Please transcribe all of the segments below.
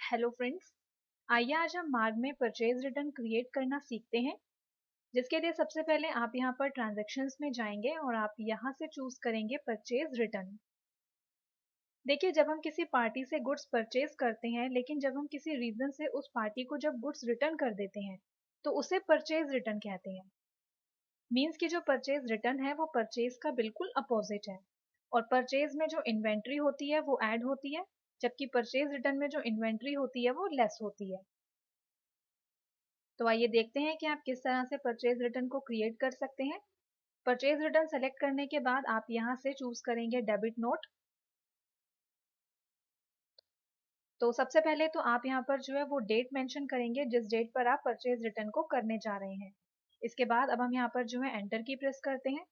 Hello friends, आइए आज हम मार्ग में परचेज रिटर्न क्रिएट करना सीखते हैं। जिसके लिए सबसे पहले आप यहाँ पर ट्रांजैक्शंस में जाएंगे और आप यहाँ से चूज करेंगे परचेज रिटर्न। देखिए, जब हम किसी पार्टी से गुड्स परचेज करते हैं लेकिन जब हम किसी रीजन से उस पार्टी को जब गुड्स रिटर्न कर देते हैं तो उसे परचेज रिटर्न कहते हैं। मीन्स कि जो परचेज रिटर्न है वो परचेज का बिल्कुल अपोजिट है और परचेज में जो इन्वेंट्री होती है वो ऐड होती है, जबकि परचेज रिटर्न में जो इन्वेंट्री होती है वो लेस होती है। तो आइए देखते हैं कि आप किस तरह से परचेज रिटर्न को क्रिएट कर सकते हैं। परचेज रिटर्न सेलेक्ट करने के बाद आप यहाँ से चूज करेंगे डेबिट नोट। तो सबसे पहले तो आप यहाँ पर जो है वो डेट मेंशन करेंगे जिस डेट पर आप परचेज रिटर्न को करने जा रहे हैं। इसके बाद अब हम यहाँ पर जो है एंटर की प्रेस करते हैं।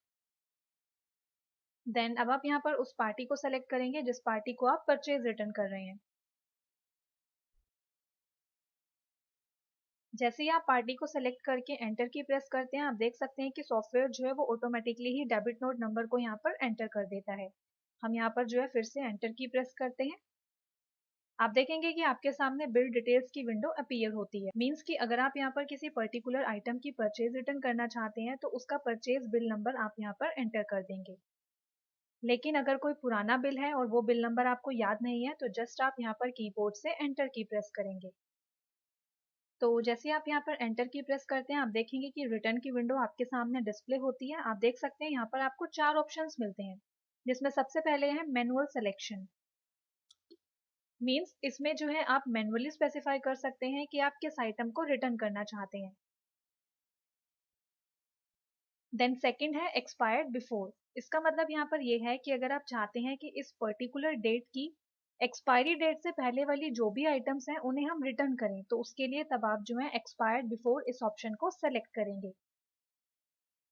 देन अब आप यहाँ पर उस पार्टी को सेलेक्ट करेंगे जिस पार्टी को आप परचेज रिटर्न कर रहे हैं। जैसे ही आप पार्टी को सेलेक्ट करके एंटर की प्रेस करते हैं, आप देख सकते हैं कि सॉफ्टवेयर जो है वो ऑटोमेटिकली ही डेबिट नोट नंबर को यहाँ पर एंटर कर देता है। हम यहाँ पर जो है फिर से एंटर की प्रेस करते हैं। आप देखेंगे कि आपके सामने बिल डिटेल्स की विंडो अपीयर होती है। मींस कि अगर आप यहाँ पर किसी पर्टिकुलर आइटम की परचेज रिटर्न करना चाहते हैं तो उसका परचेज बिल नंबर आप यहाँ पर एंटर कर देंगे। लेकिन अगर कोई पुराना बिल है और वो बिल नंबर आपको याद नहीं है तो जस्ट आप यहाँ पर कीबोर्ड से एंटर की प्रेस करेंगे। तो जैसे आप यहाँ पर एंटर की प्रेस करते हैं, आप देखेंगे कि रिटर्न की विंडो आपके सामने डिस्प्ले होती है। आप देख सकते हैं यहाँ पर आपको 4 ऑप्शंस मिलते हैं, जिसमें सबसे पहले है मैनुअल सिलेक्शन। मींस इसमें जो है आप मैनुअली स्पेसिफाई कर सकते हैं कि आप किस आइटम को रिटर्न करना चाहते हैं। देन सेकंड है एक्सपायर्ड बिफोर। इसका मतलब यहाँ पर ये है कि अगर आप चाहते हैं कि इस पर्टिकुलर डेट की एक्सपायरी डेट से पहले वाली जो भी आइटम्स हैं उन्हें हम रिटर्न करें, तो उसके लिए तब आप जो है एक्सपायर्ड बिफोर इस ऑप्शन को सेलेक्ट करेंगे।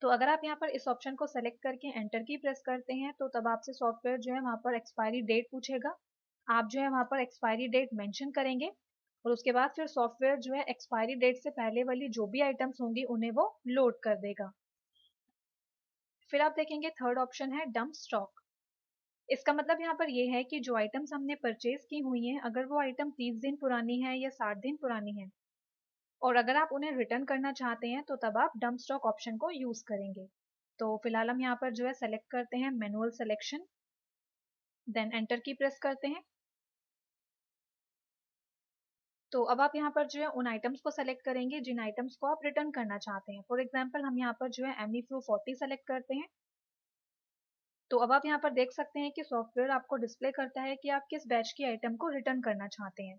तो अगर आप यहाँ पर इस ऑप्शन को सेलेक्ट करके एंटर की प्रेस करते हैं तो तब आपसे सॉफ्टवेयर जो है वहाँ पर एक्सपायरी डेट पूछेगा। आप जो है वहाँ पर एक्सपायरी डेट मेंशन करेंगे और उसके बाद फिर सॉफ्टवेयर जो है एक्सपायरी डेट से पहले वाली जो भी आइटम्स होंगी उन्हें वो लोड कर देगा। फिर आप देखेंगे थर्ड ऑप्शन है डंप स्टॉक। इसका मतलब यहाँ पर ये है कि जो आइटम्स हमने परचेज की हुई हैं, अगर वो आइटम 30 दिन पुरानी है या 60 दिन पुरानी है और अगर आप उन्हें रिटर्न करना चाहते हैं तो तब आप डंप स्टॉक ऑप्शन को यूज करेंगे। तो फिलहाल हम यहाँ पर जो है सेलेक्ट करते हैं मैनुअल सिलेक्शन। देन एंटर की प्रेस करते हैं। तो अब आप यहाँ पर जो है उन आइटम्स को सेलेक्ट करेंगे जिन आइटम्स को आप रिटर्न करना चाहते हैं। फॉर एग्जाम्पल हम यहाँ पर जो है एमी-फ्लो 40 सेलेक्ट करते हैं। तो अब आप यहाँ पर देख सकते हैं कि सॉफ्टवेयर आपको डिस्प्ले करता है कि आप किस बैच की आइटम को रिटर्न करना चाहते हैं।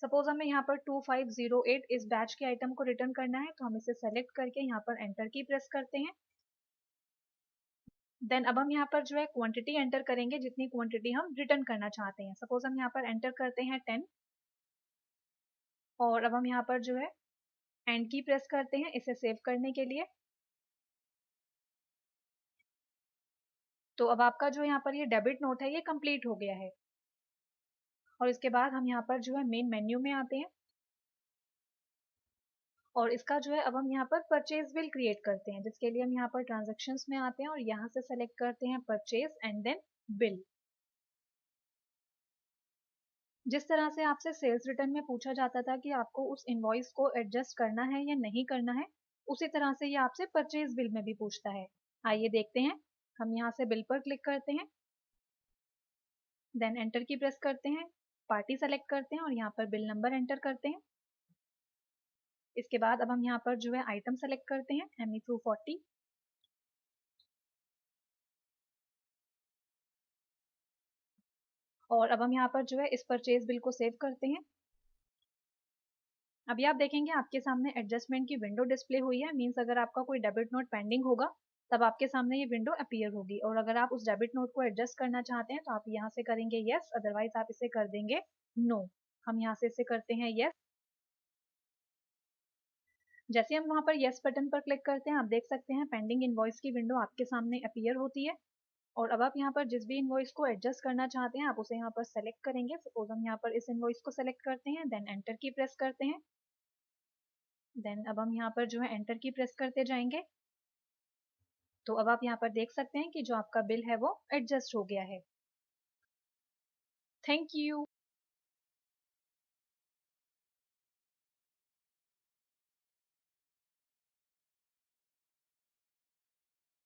सपोज हमें यहाँ पर 2508 इस बैच के आइटम को रिटर्न करना है, तो हम इसे सेलेक्ट करके यहाँ पर एंटर की प्रेस करते हैं। देन अब हम यहाँ पर जो है क्वांटिटी एंटर करेंगे जितनी क्वांटिटी हम रिटर्न करना चाहते हैं। सपोज हम यहाँ पर एंटर करते हैं 10 और अब हम यहाँ पर जो है एंड की प्रेस करते हैं इसे सेव करने के लिए। तो अब आपका जो यहाँ पर ये डेबिट नोट है ये कंप्लीट हो गया है और इसके बाद हम यहाँ पर जो है मेन मेन्यू में आते हैं और इसका जो है अब हम यहाँ पर परचेज बिल क्रिएट करते हैं, जिसके लिए हम यहाँ पर ट्रांजेक्शन्स में आते हैं और यहाँ से सेलेक्ट करते हैं परचेज एंड देन बिल। जिस तरह से आपसे सेल्स रिटर्न में पूछा जाता था कि आपको उस इनवॉइस को एडजस्ट करना है या नहीं करना है, उसी तरह से ये आपसे परचेज बिल में भी पूछता है। आइए देखते हैं। हम यहाँ से बिल पर क्लिक करते हैं, देन एंटर की प्रेस करते हैं, पार्टी सेलेक्ट करते हैं और यहाँ पर बिल नंबर एंटर करते हैं। इसके बाद अब हम यहाँ पर जो है आइटम सेलेक्ट करते हैं एमी-फ्लो 40 और अब हम यहाँ पर जो है इस परचेज बिल को सेव करते हैं। अभी आप देखेंगे आपके सामने एडजस्टमेंट की विंडो डिस्प्ले हुई है। मींस अगर आपका कोई डेबिट नोट पेंडिंग होगा तब आपके सामने ये विंडो अपीयर होगी और अगर आप उस डेबिट नोट को एडजस्ट करना चाहते हैं तो आप यहाँ से करेंगे यस, अदरवाइज आप इसे कर देंगे नो। हम यहाँ से इसे करते हैं यस। जैसे हम वहाँ पर यस बटन पर क्लिक करते हैं, आप देख सकते हैं पेंडिंग इनवॉइस की विंडो आपके सामने अपीयर होती है और अब आप यहाँ पर जिस भी इनवॉइस को एडजस्ट करना चाहते हैं आप उसे यहाँ पर सेलेक्ट करेंगे। सपोज हम यहाँ पर इस इनवॉइस को सेलेक्ट करते हैं, देन एंटर की प्रेस करते हैं। देन अब हम यहाँ पर जो है एंटर की प्रेस करते जाएंगे। तो अब आप यहाँ पर देख सकते हैं कि जो आपका बिल है वो एडजस्ट हो गया है। Thank you.